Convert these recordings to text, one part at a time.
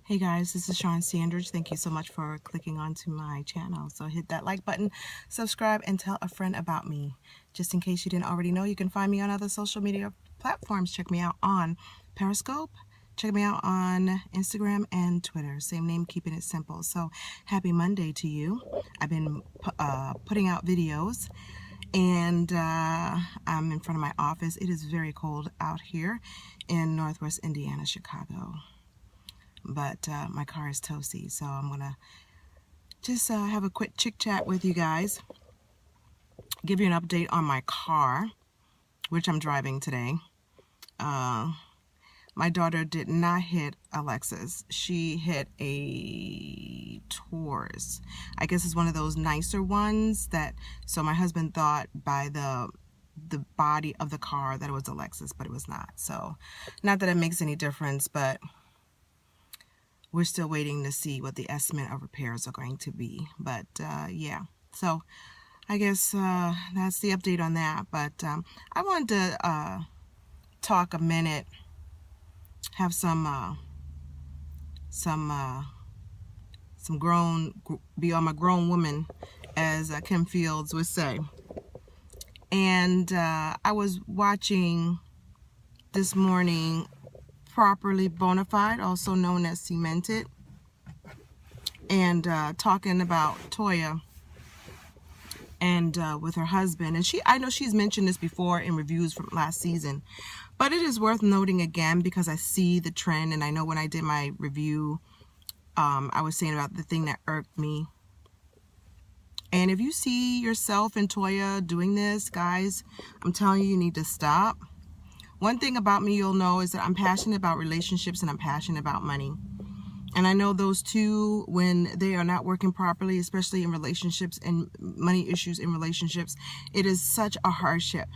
Hey guys, this is Shawn Sandridge. Thank you so much for clicking onto my channel. So hit that like button, subscribe, and tell a friend about me. Just in case you didn't already know, you can find me on other social media platforms. Check me out on Periscope. Check me out on Instagram and Twitter. Same name, keeping it simple. So happy Monday to you. I've been putting out videos and I'm in front of my office. It is very cold out here in Northwest Indiana, Chicago. But my car is toasty, so I'm gonna just have a quick chit chat with you guys, give you an update on my car, which I'm driving today. My daughter did not hit a Lexus. She hit a Taurus. I guess it's one of those nicer ones that, so my husband thought by the body of the car that it was a Lexus, but it was not. So not that it makes any difference, but we're still waiting to see what the estimate of repairs are going to be. But yeah, so I guess that's the update on that. But I wanted to talk a minute, have some be on my grown woman, as Kim Fields would say. And I was watching this morning Properly Bonafide, also known as Cemented, and talking about Toya and with her husband. And I know she's mentioned this before in reviews from last season, but it is worth noting again because I see the trend, and I know when I did my review, I was saying about the thing that irked me. And if you see yourself and Toya doing this, guys, I'm telling you, you need to stop. One thing about me you'll know is that I'm passionate about relationships and I'm passionate about money. And I know those two, when they are not working properly, especially in relationships and money issues in relationships, it is such a hardship.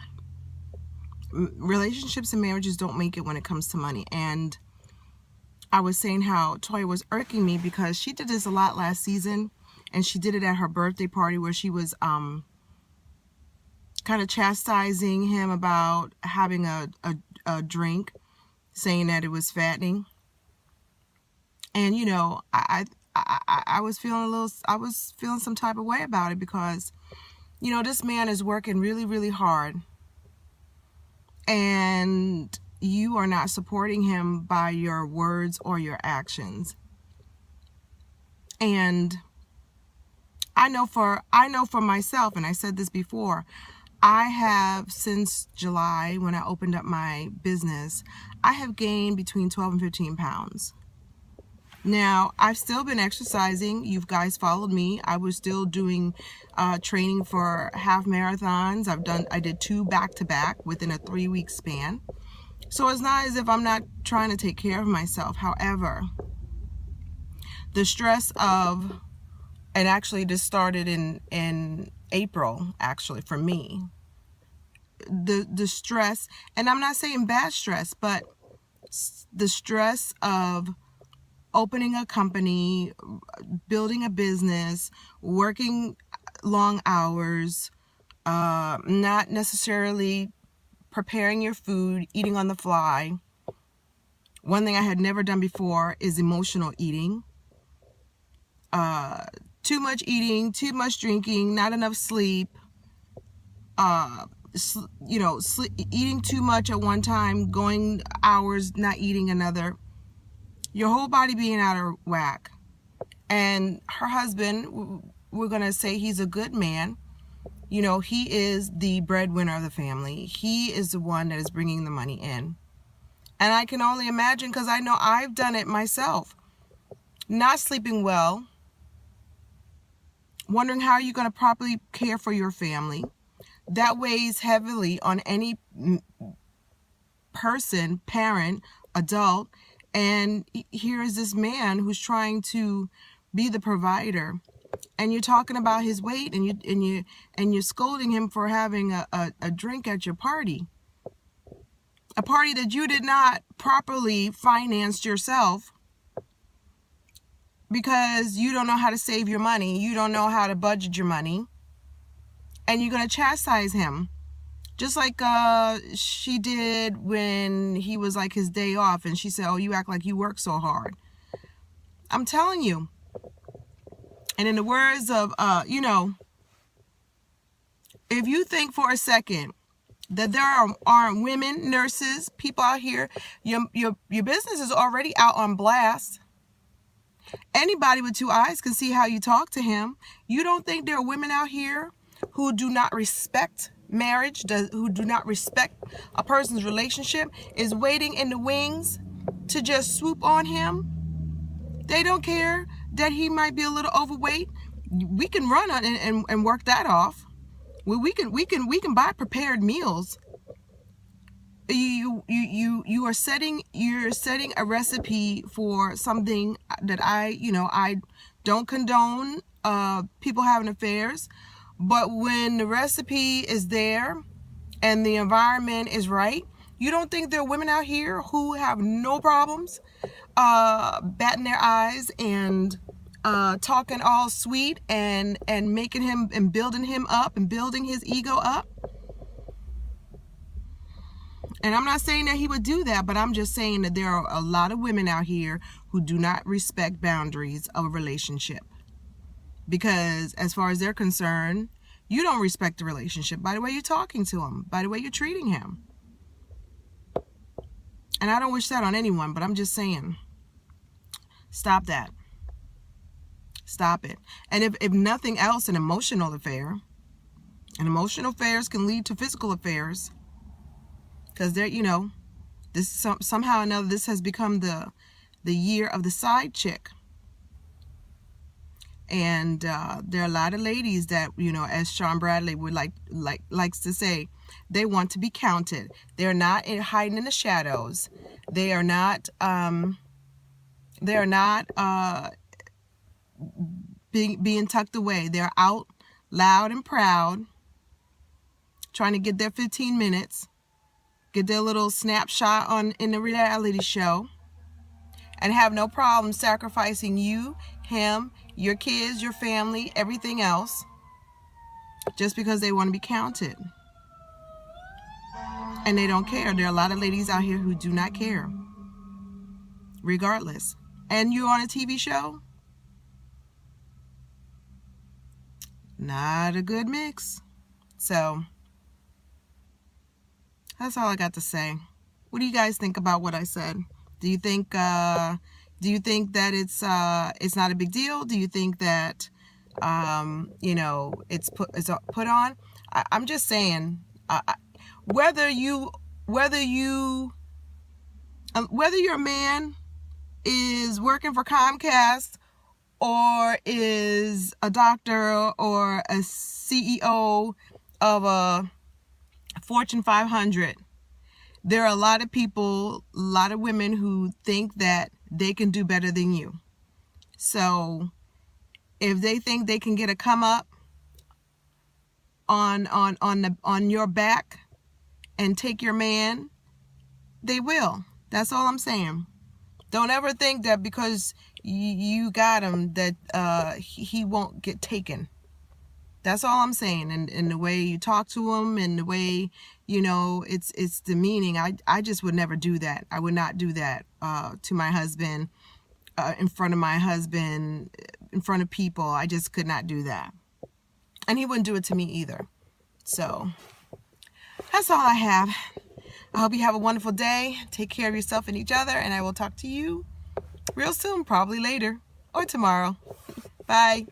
Relationships and marriages don't make it when it comes to money. And I was saying how Toya was irking me because she did this a lot last season, and she did it at her birthday party where she was kind of chastising him about having a drink, saying that it was fattening. And you know, I was feeling some type of way about it because, you know, this man is working really, really hard, and you are not supporting him by your words or your actions. And I know for myself, and I said this before, I have, since July, when I opened up my business, I have gained between 12 and 15 pounds. Now, I've still been exercising. You guys followed me. I was still doing training for half marathons. I did 2 back-to-back within a 3-week span. So it's not as if I'm not trying to take care of myself. However, the stress of, and actually this started in April, actually, for me. The stress, and I'm not saying bad stress, but the stress of opening a company, building a business, working long hours, not necessarily preparing your food, eating on the fly. One thing I had never done before is emotional eating. Too much eating, too much drinking, not enough sleep, you know, eating too much at one time, going hours not eating another. Your whole body being out of whack. And her husband, we're going to say he's a good man. You know, he is the breadwinner of the family. He is the one that is bringing the money in. And I can only imagine, because I know I've done it myself. Not sleeping well. Wondering how you're going to properly care for your family. That weighs heavily on any person, parent, adult. And here is this man who's trying to be the provider, and you're talking about his weight, and you're scolding him for having a drink at your party, a party that you did not properly finance yourself, because you don't know how to save your money, you don't know how to budget your money, and you're going to chastise him. Just like she did when he was like his day off, and she said, oh, you act like you work so hard. I'm telling you. And in the words of, if you think for a second that there aren't women, nurses, people out here, your business is already out on blast. Anybody with two eyes can see how you talk to him. You don't think there are women out here who do not respect marriage, who do not respect a person's relationship, is waiting in the wings to just swoop on him? They don't care that he might be a little overweight. We can run on and work that off. We can buy prepared meals. You're setting a recipe for something that I don't condone people having affairs, but when the recipe is there and the environment is right, you don't think there are women out here who have no problems batting their eyes and talking all sweet and making him and building him up and building his ego up? And I'm not saying that he would do that, but I'm just saying that there are a lot of women out here who do not respect boundaries of a relationship. Because as far as they're concerned, you don't respect the relationship by the way you're talking to him, by the way you're treating him. And I don't wish that on anyone, but I'm just saying, stop that. Stop it. And if nothing else, an emotional affair, and emotional affairs can lead to physical affairs, because they're, this somehow or another, this has become the year of the side chick. And there are a lot of ladies that, as Shawn Bradley would likes to say, they want to be counted. They're not hiding in the shadows. They are not being tucked away. They're out loud and proud, trying to get their 15 minutes, get their little snapshot in the reality show, and have no problem sacrificing you, him, your kids, your family, everything else, just because they want to be counted. And they don't care. There are a lot of ladies out here who do not care, regardless. And you're on a TV show? Not a good mix. So that's all I got to say. What do you guys think about what I said? Do you think that it's not a big deal? Do you think that it's put on? I'm just saying, whether your man is working for Comcast or is a doctor or a CEO of a Fortune 500, there are a lot of people, a lot of women who think that they can do better than you. So if they think they can get a come up on your back and take your man, they will. That's all I'm saying. Don't ever think that because you got him that he won't get taken. That's all I'm saying. And the way you talk to him and the way, it's demeaning. I just would never do that. I would not do that to my husband, in front of my husband, in front of people. I just could not do that. And he wouldn't do it to me either. So that's all I have. I hope you have a wonderful day. Take care of yourself and each other. And I will talk to you real soon, probably later or tomorrow. Bye.